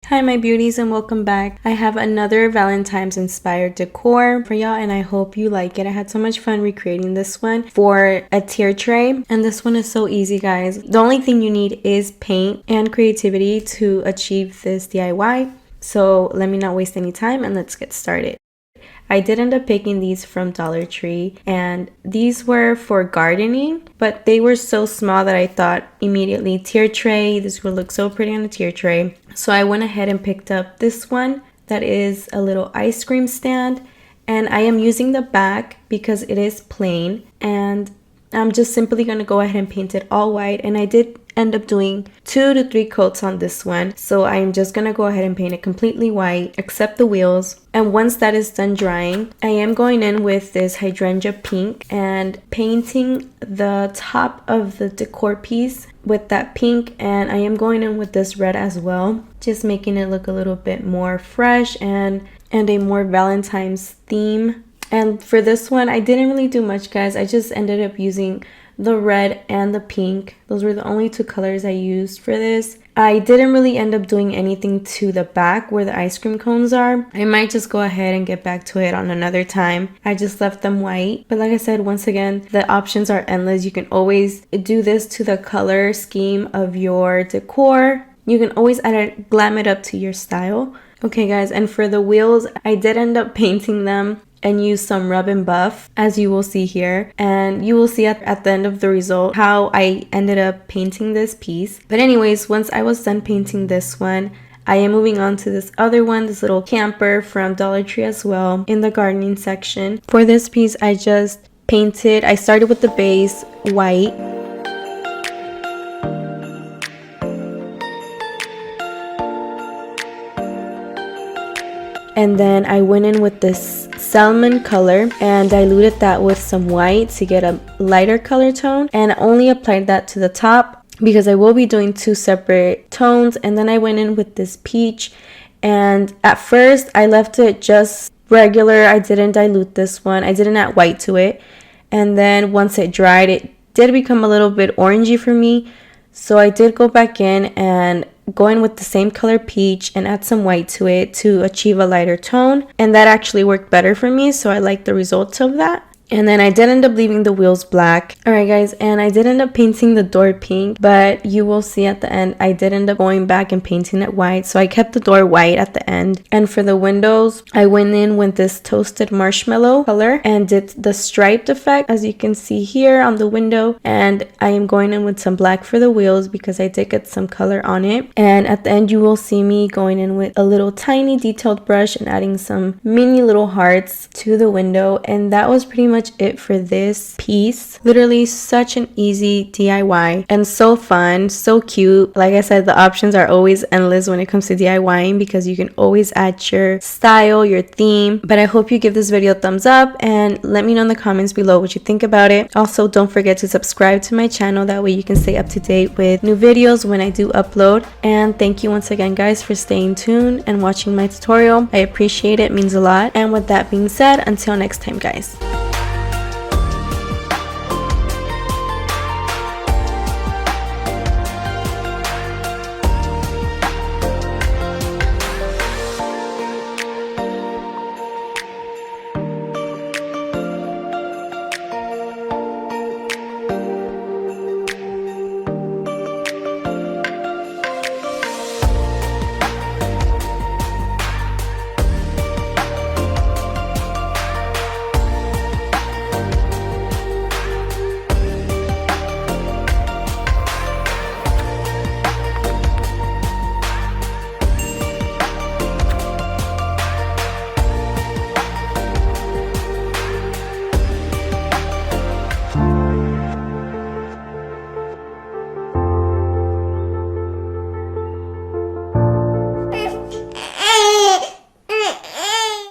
Hi my beauties and welcome back. I have another Valentine's inspired decor for y'all and I hope you like it. I had so much fun recreating this one for a tier tray and this one is so easy, guys. The only thing you need is paint and creativity to achieve this DIY. So let me not waste any time and let's get started. I did end up picking these from Dollar Tree and these were for gardening, but they were so small that I thought immediately tier tray, this would look so pretty on a tier tray. So I went ahead and picked up this one that is a little ice cream stand, and I am using the back because it is plain and I'm just simply going to go ahead and paint it all white, and I did end up doing 2 to 3 coats on this one, so I'm just gonna go ahead and paint it completely white except the wheels. And once that is done drying, I am going in with this hydrangea pink and painting the top of the decor piece with that pink, and I am going in with this red as well, just making it look a little bit more fresh and a more Valentine's theme. And for this one I didn't really do much, guys. I just ended up using the red and the pink. Those were the only 2 colors I used for this. I didn't really end up doing anything to the back where the ice cream cones are. I might just go ahead and get back to it on another time. I just left them white. But like I said, once again, the options are endless. You can always do this to the color scheme of your decor. You can always glam it up to your style. Okay guys, and for the wheels, I did end up painting them and use some rub and buff, as you will see here, and you will see at the end of the result how I ended up painting this piece. But anyways, once I was done painting this one, I am moving on to this other one, this little camper from Dollar Tree as well, in the gardening section. For this piece I just painted, I started with the base white, and then I went in with this salmon color and diluted that with some white to get a lighter color tone, and only applied that to the top because I will be doing 2 separate tones. And then I went in with this peach, and at first I left it just regular. I didn't dilute this one, I didn't add white to it, and then once it dried it did become a little bit orangey for me, so I did go back in and go in with the same color peach and add some white to it to achieve a lighter tone, and that actually worked better for me, so I like the results of that. And then I did end up leaving the wheels black. Alright guys, and I did end up painting the door pink, but you will see at the end I did end up going back and painting it white, so I kept the door white at the end. And for the windows, I went in with this toasted marshmallow color and did the striped effect, as you can see here on the window, and I am going in with some black for the wheels because I did get some color on it. And at the end you will see me going in with a little tiny detailed brush and adding some mini little hearts to the window, and that was pretty much it for this piece. Literally such an easy DIY and so fun, so cute. Like I said, the options are always endless when it comes to DIYing because you can always add your style, your theme. But I hope you give this video a thumbs up and let me know in the comments below what you think about it. Also, don't forget to subscribe to my channel, that way you can stay up to date with new videos when I do upload. And thank you once again guys for staying tuned and watching my tutorial. I appreciate it, means a lot. And with that being said, until next time guys.